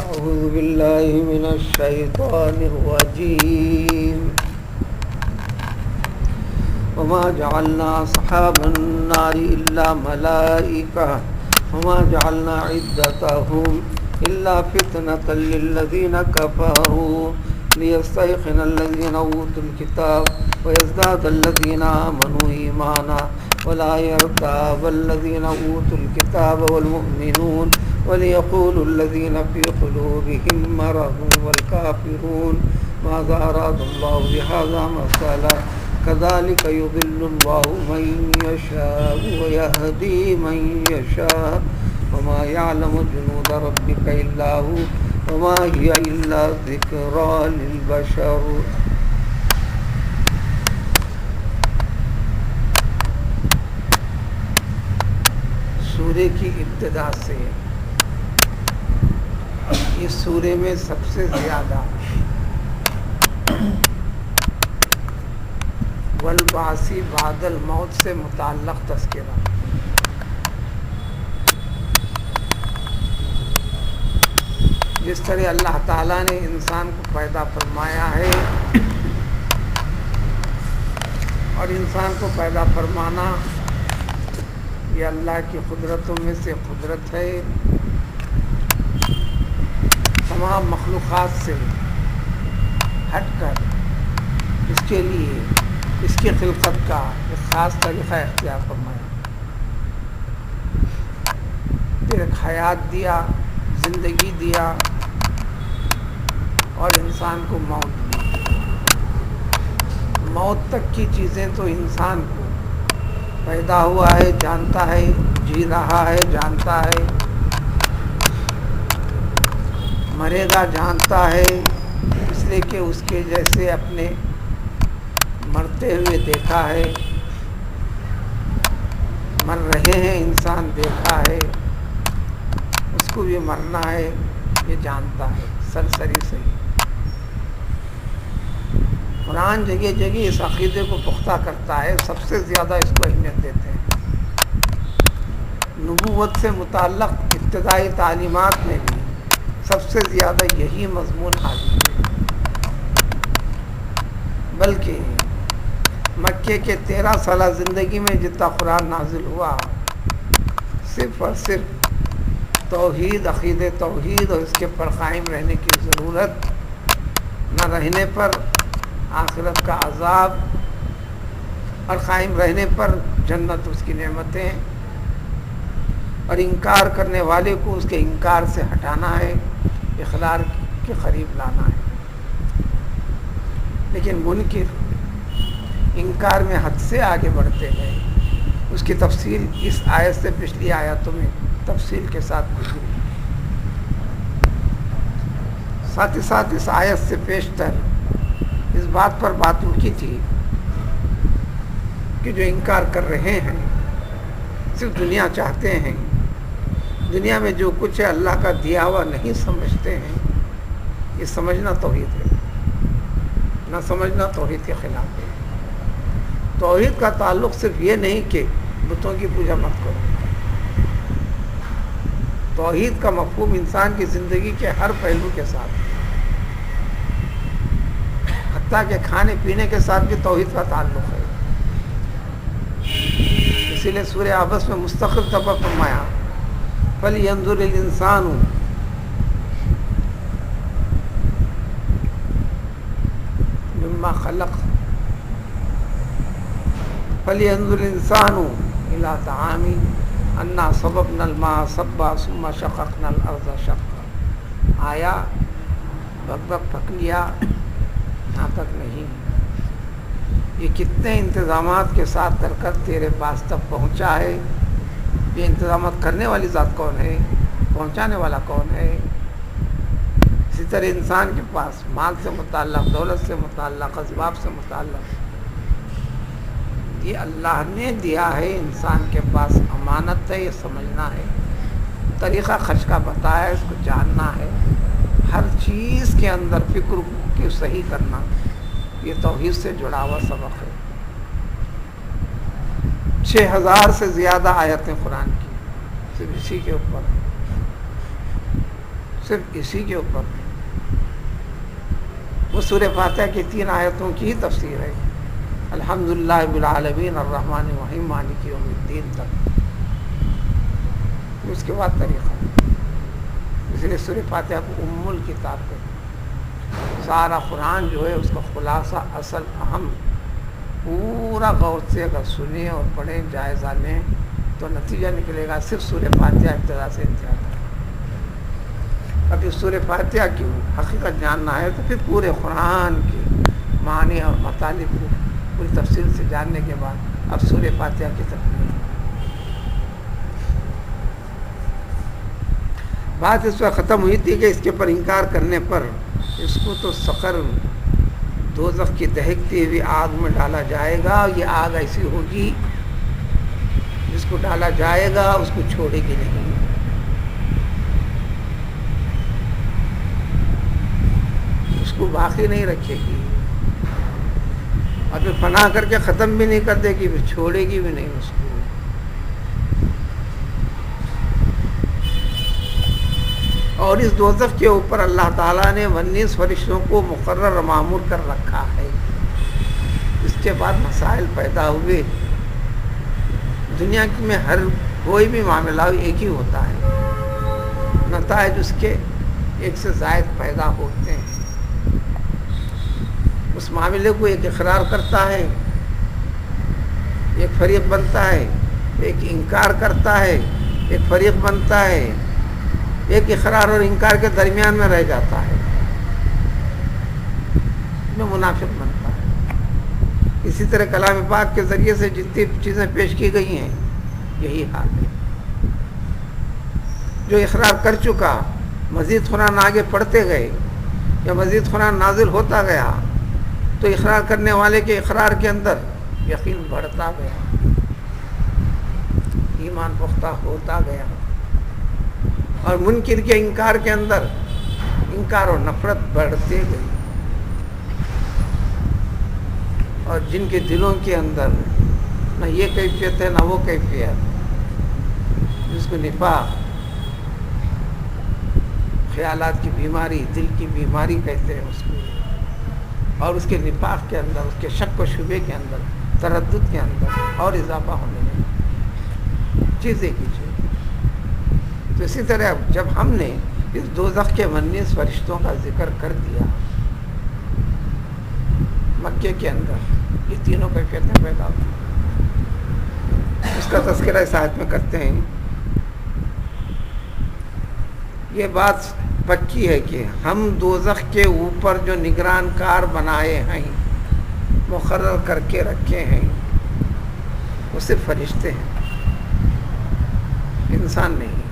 أعوذ بالله من الشيطان الرجيم وما جعلنا أصحاب النار إلا ملائكة وما جعلنا عدتهم إلا فتنة للذين كفروا ليستيقن الذين أوتوا الكتاب ويزداد الذين آمنوا إيمانا ولا يرتاب الذين أوتوا الكتاب والمؤمنون وليقول الذين في قلوبهم مرض والكافرون ماذا أراد الله بهذا مثلا كذلك يضل الله من يشاء ويهدي من يشاء وما يعلم جنود ربك إلا هو وما هي إلا ذكرى للبشر. سورے کی ابتدا سے اس سورے میں سب سے زیادہ والبعثی بعد الموت سے متعلق تذکرہ. جس طرح اللہ تعالیٰ نے انسان کو پیدا فرمایا ہے اور انسان کو پیدا فرمانا یہ اللہ کی قدرتوں میں سے قدرت ہے. تمام مخلوقات سے ہٹ کر اس کے لیے اس کی خلقت کا ایک خاص طریقہ اختیار فرمایا، پھر ایک حیات دیا، زندگی دیا اور انسان کو موت دی. موت تک کی چیزیں تو انسان کو پیدا ہوا ہے جانتا ہے، جی رہا ہے جانتا ہے، مرے گا جانتا ہے، اس لیے کہ اس کے جیسے اپنے مرتے ہوئے دیکھا ہے، مر رہے ہیں انسان دیکھا ہے، اس کو بھی مرنا ہے یہ جانتا ہے سرسری سے. قرآن جگہ جگہ اس عقیدے کو پختہ کرتا ہے، سب سے زیادہ اس کو اہمیت دیتے ہیں. نبوت سے متعلق ابتدائی تعلیمات میں بھی سب سے زیادہ یہی مضمون حاضر ہے. بلکہ مکے کے 13 سالہ زندگی میں جتنا قرآن نازل ہوا صرف اور صرف توحید، عقید توحید اور اس کے پر قائم رہنے کی ضرورت، نہ رہنے پر آخرت کا عذاب اور قائم رہنے پر جنت اس کی نعمتیں، اور انکار کرنے والے کو اس کے انکار سے ہٹانا ہے، اقرار کے قریب لانا ہے. لیکن منکر انکار میں حد سے آگے بڑھتے ہیں. اس کی تفصیل اس آیت سے پچھلی آیاتوں میں تفصیل کے ساتھ گزری. ساتھ ہی ساتھ اس آیت سے پیشتر اس بات پر بات رکی تھی کہ جو انکار کر رہے ہیں صرف دنیا چاہتے ہیں، دنیا میں جو کچھ ہے اللہ کا دیا ہوا نہیں سمجھتے ہیں. یہ سمجھنا توحید ہے، نہ سمجھنا توحید کے خلاف ہے. توحید کا تعلق صرف یہ نہیں کہ بتوں کی پوجا مت کرو. توحید کا مفہوم انسان کی زندگی کے ہر پہلو کے ساتھ، حتیٰ کہ کھانے پینے کے ساتھ بھی توحید کا تعلق ہے. اسی لیے سورہ عبس میں مستقل طور پر فرمایا فَلْيَنْظُرِ الْإِنسَانُ مِمَّا خَلَقَ فَلْيَنْظُرِ الْإِنسَانُ إِلَىٰ طَعَامِهِ أَنَّا صَبَبْنَا الْمَاءَ صَبًّا ثُمَّ شَقَقْنَا الْأَرْضَ شَقًّا. آیا بک بک پک لیا، یہاں تک نہیں. یہ کتنے انتظامات کے ساتھ کر کر تیرے پاس تک پہنچا ہے. یہ انتظامات کرنے والی ذات کون ہے، پہنچانے والا کون ہے؟ اسی طرح انسان کے پاس مال سے متعلق، دولت سے متعلق، اسباب سے متعلق یہ اللہ نے دیا ہے. انسان کے پاس امانت ہے، یہ سمجھنا ہے. طریقہ خرچ کا بتایا ہے، اس کو جاننا ہے. ہر چیز کے اندر فکر کی صحیح کرنا، یہ توحید سے جڑا ہوا سبق ہے. 6000 سے زیادہ آیتیں قرآن کی صرف اسی کے اوپر. صرف اسی کے اوپر وہ سورہ فاتحہ کی 3 آیتوں کی ہی تفسیر ہے، الحمدللہ رب العالمین الرحمن الرحیم مالک یوم الدین تک، اس کے بعد طریقہ، اس لیے سورہ فاتحہ کو ام الکتاب کہتے ہیں۔ سارا قرآن جو ہے اس کا خلاصہ، اصل، اہم، پورا غور سے اگر سنیں اور پڑھیں، جائزہ لیں تو نتیجہ نکلے گا صرف سورہ فاتحہ ابتدا سے انتہا تک۔ اب اس سورہ فاتحہ کی حقیقت جاننا ہے تو پھر پورے قرآن کے معنی اور مطالب کو پوری تفصیل سے جاننے کے بعد اب سورہ فاتحہ کی تکمیل۔ بات اس وقت ختم ہوئی تھی کہ اس کے پر انکار کرنے پر اس کو تو سقر، دوزخ کی دہکتی ہوئی آگ میں ڈالا جائے گا۔ یہ آگ ایسی ہوگی جس کو ڈالا جائے گا اس کو چھوڑے گی نہیں، اس کو باقی نہیں رکھے گی، اور پھر فنا کر کے ختم بھی نہیں کر دے گی، پھر چھوڑے گی بھی نہیں اس کو۔ اور اس دوزخ کے اوپر اللہ تعالیٰ نے 19 فرشتوں کو مقرر معمور کر رکھا ہے۔ اس کے بعد مسائل پیدا ہوئے۔ دنیا میں ہر کوئی بھی معاملہ ایک ہی ہوتا ہے، نتائج اس کے ایک سے زائد پیدا ہوتے ہیں۔ اس معاملے کو ایک اقرار کرتا ہے، ایک فریق بنتا ہے، ایک انکار کرتا ہے، ایک فریق بنتا ہے، ایک اقرار اور انکار کے درمیان میں رہ جاتا ہے، میں منافق بنتا ہے۔ اسی طرح کلام پاک کے ذریعے سے جتنی چیزیں پیش کی گئی ہیں یہی حال ہے۔ جو اقرار کر چکا مزید قرآن آگے پڑھتے گئے یا مزید قرآن نازل ہوتا گیا تو اقرار کرنے والے کے اقرار کے اندر یقین بڑھتا گیا، ایمان پختہ ہوتا گیا، اور منکر کے انکار کے اندر انکار اور نفرت بڑھتے گئی، اور جن کے دلوں کے اندر نہ یہ کیفیت ہے نہ وہ کیفیت، جس کو نفاق، خیالات کی بیماری، دل کی بیماری کہتے ہیں اس کو، اور اس کے نفاق کے اندر، اس کے شک و شبے کے اندر، تردد کے اندر اور اضافہ ہونے لگا، چیزیں کی چیز۔ تو اسی طرح جب ہم نے اس دوزخ کے 19 فرشتوں کا ذکر کر دیا مکے کے اندر، یہ تینوں کیفیتیں پیدا ہوئی، اس کا تذکرہ اس آیت میں کرتے ہیں۔ یہ بات پکی ہے کہ ہم دوزخ کے اوپر جو نگران کار بنائے ہیں، مقرر کر کے رکھے ہیں، وہ صرف فرشتے ہیں، انسان نہیں۔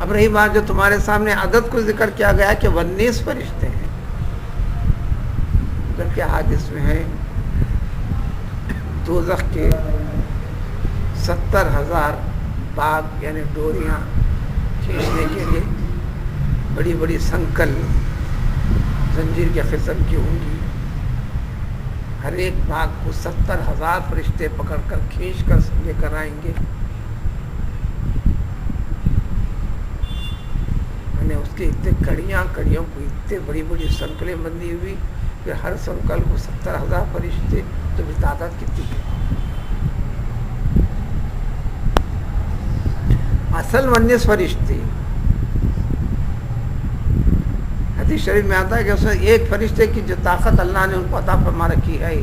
اب رہی بات جو تمہارے سامنے عدد کو ذکر کیا گیا کہ 19 فرشتے ہیں، جبکہ حدیث میں ہے دوزخ کے 70,000 باغ یعنی ڈوریاں کھینچنے کے لیے بڑی بڑی سنکل زنجیر کے قسم کی ہوں گی، ہر ایک باغ کو 70,000 فرشتے پکڑ کر کھینچ کر لے کر آئیں گے، اس کے اتنے کڑیوں کو اتنے بڑی بڑی سنکلیں بندی ہوئی، پھر ہر سنکل کو 70,000 فرشتے، تو بھی تعداد کتنی ہے؟ اصل 19 فرشتے، حدیث شریف میں آتا ہے کہ اس میں ایک فرشتے کی جو طاقت اللہ نے ان کو عطا فرما رکھی ہے،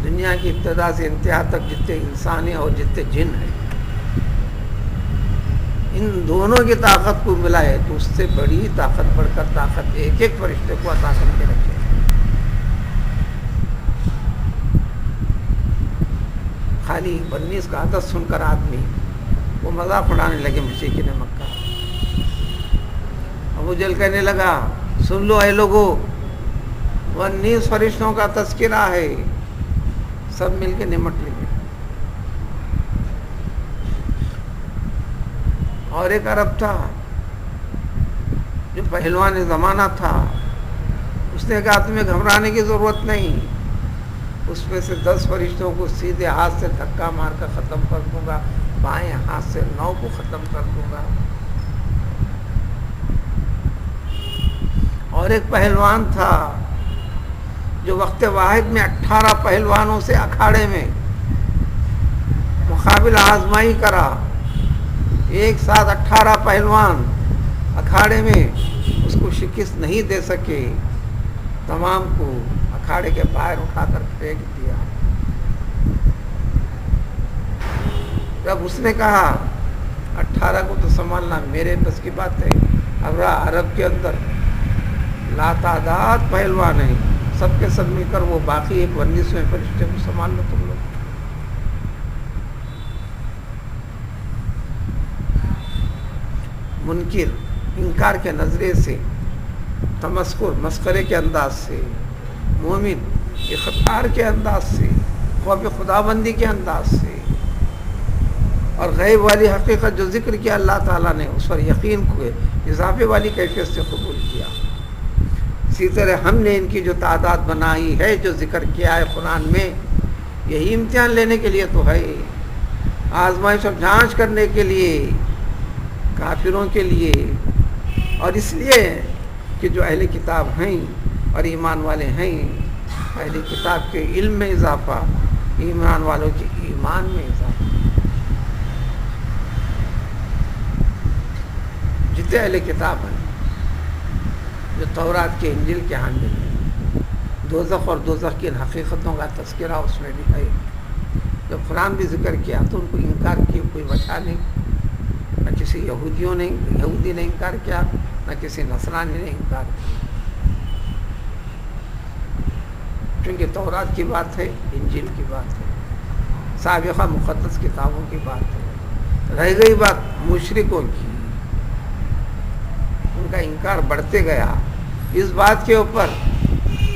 دنیا کی ابتدا سے انتہا تک جتنے انسان ہیں اور جتنے جن ہیں، ان دونوں کی طاقت کو ملا ہے تو اس سے بڑی طاقت بڑھ کر طاقت ایک ایک فرشتے کو عطا کر کے رکھے۔ خالی 19 کا عدد سن کر آدمی وہ مذاق اڑانے لگے مشرکین مکہ۔ ابو جہل کہنے لگا سن لو اے لوگو، 19 فرشتوں کا تذکرہ ہے، سب مل کے نمٹ لیں گے۔ اور ایک عرب تھا جو پہلوان زمانہ تھا، اس نے کہا تمہیں گھبرانے کی ضرورت نہیں، اس میں سے 10 فرشتوں کو سیدھے ہاتھ سے دھکا مار کر ختم کر دوں گا، بائیں ہاتھ سے 9 کو ختم کر دوں گا. اور ایک پہلوان تھا جو وقت واحد میں 18 پہلوانوں سے اکھاڑے میں مقابل آزمائی کرا. ایک ساتھ 18 پہلوان اکھاڑے میں اس کو شکست نہیں دے سکے. تمام کو اکھاڑے کے باہر اٹھا کر پھینک دیا. جب اس نے کہا 18 کو تو سنبھالنا میرے بس کی بات ہے. اب عرب کے اندر لاتعداد پہلوان ہیں, سب کے سب مل کر وہ باقی ایک 19ویں فرشتے کو سنبھال لو تم لوگ. منکر انکار کے نظریے سے, تمسخر مسخرے کے انداز سے, مومن اقرار کے انداز سے, خوف خداوندی کے انداز سے, اور غیب والی حقیقت جو ذکر کیا اللہ تعالیٰ نے اس پر یقین کو اضافے والی کیفیت سے قبول کیا. اسی طرح ہم نے ان کی جو تعداد بنائی ہے, جو ذکر کیا ہے قرآن میں, یہی امتحان لینے کے لیے تو ہے, آزمائش اور جانچ کرنے کے لیے کافروں کے لیے. اور اس لیے کہ جو اہل کتاب ہیں اور ایمان والے ہیں, اہل کتاب کے علم میں اضافہ, ایمان والوں کے ایمان میں اضافہ. جتنے اہل کتاب ہیں جو تورات کے انجیل کے حامل ہیں, دوزخ اور دوزخ کی ان حقیقتوں کا تذکرہ اس میں بھی ہے. جب قرآن بھی ذکر کیا تو ان کو انکار کی کوئی وجہ نہیں. نہ کسی یہودی نے انکار کیا, نہ کسی نصرانی نے انکار کیا, کیونکہ تورات کی بات ہے, انجیل کی بات ہے, سابقہ مقدس کتابوں کی بات ہے. رہ گئی بات مشرکوں کی, ان کا انکار بڑھتے گیا. اس بات کے اوپر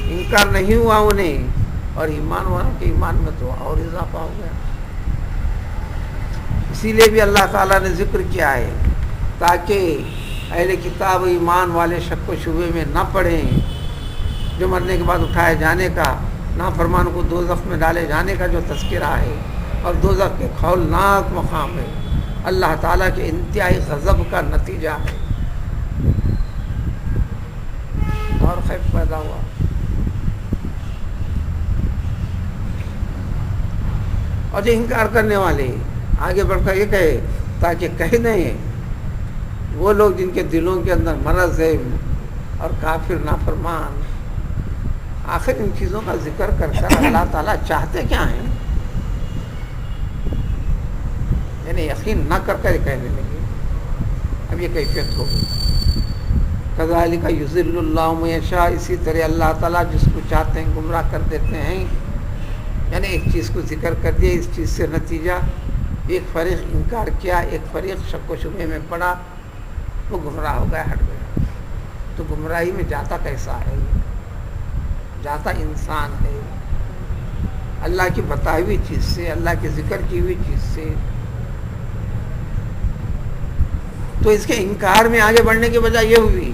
انکار نہیں ہوا انہیں, اور ایمان والوں کے ایمان میں تو اور اضافہ ہو گیا. اسی لیے بھی اللہ تعالیٰ نے ذکر کیا ہے تاکہ اہل کتاب ایمان والے شک و شبے میں نہ پڑیں. جو مرنے کے بعد اٹھائے جانے کا, نافرمان کو دوزخ میں ڈالے جانے کا جو تذکرہ ہے, اور دوزخ کے ہولناک مقام ہے, اللہ تعالیٰ کے انتہائی غضب کا نتیجہ ہے. اور خیف پیدا ہوا. اور جو انکار کرنے والے آگے بڑھ کر یہ کہے تاکہ کہہ دیں وہ لوگ جن کے دلوں کے اندر مرض ہے اور کافر نافرمان, آخر ان چیزوں کا ذکر کر کر اللہ تعالیٰ چاہتے کیا ہیں, یعنی یقین نہ کر کر کہنے لگے. اب یہ کیفیت ہوگی. کذالک یضل اللہ من یشاء, اسی طرح اللہ تعالیٰ جس کو چاہتے ہیں گمراہ کر دیتے ہیں. یعنی ایک چیز کو ذکر کر دیا, اس چیز سے نتیجہ ایک فریق انکار کیا, ایک فریق شک و شبے میں پڑا, وہ گمراہ ہو گیا, ہٹ گیا. تو گمراہی میں جاتا کیسا ہے؟ جاتا انسان ہے اللہ کی بتائی ہوئی چیز سے, اللہ کے ذکر کی ہوئی چیز سے. تو اس کے انکار میں آگے بڑھنے کی وجہ یہ ہوئی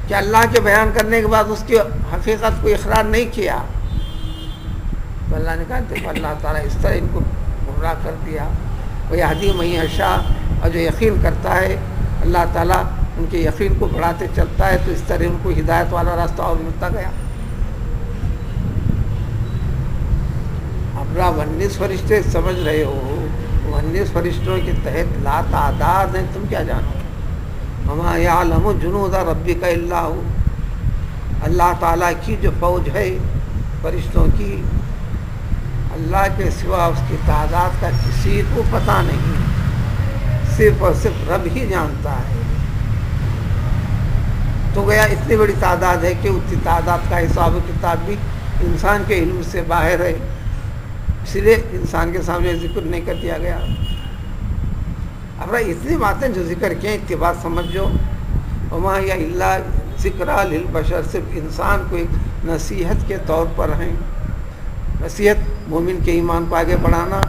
کہ اللہ کے بیان کرنے کے بعد اس کی حقیقت کو اقرار نہیں کیا. تو اللہ نے کہا دیکھو اللہ تعالیٰ اس طرح ان کو گمراہ کر دیا. وہ یہدی من یشاء, اور جو یقین کرتا ہے اللہ تعالیٰ ان کے یقین کو بڑھاتے چلتا ہے, تو اس طرح ان کو ہدایت والا راستہ اور ملتا گیا. اب 19 فرشتے سمجھ رہے ہو, 19 فرشتوں کے تحت لا تعداد ہیں, تم کیا جانو. وما یعلم جنود ربک الا ہو, اللہ تعالیٰ کی جو فوج ہے فرشتوں کی, اللہ کے سوا اس کی تعداد کا کسی کو پتہ نہیں, صرف اور صرف رب ہی جانتا ہے. تو گیا اتنی بڑی تعداد ہے کہ اتنی تعداد کا حساب و کتاب بھی انسان کے علم سے باہر ہے, اس لیے انسان کے سامنے ذکر نہیں کر دیا گیا. اب اتنی باتیں جو ذکر کیں اتنی بات سمجھو. وما یا اللہ ذکرہ للبشر, صرف انسان کو ایک نصیحت کے طور پر ہیں. نصیحت مومن کے ایمان کو آگے بڑھانا,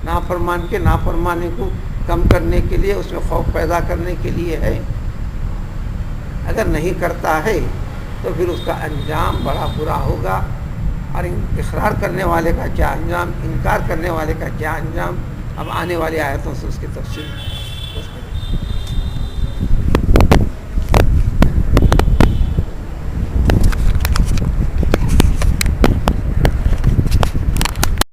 نافرمان کے نافرمانی کو کم کرنے کے لیے, اس میں خوف پیدا کرنے کے لیے ہے. اگر نہیں کرتا ہے تو پھر اس کا انجام بڑا برا ہوگا. اور اقرار کرنے والے کا کیا انجام, انکار کرنے والے کا کیا انجام, اب آنے والی آیتوں سے اس کی تفصیل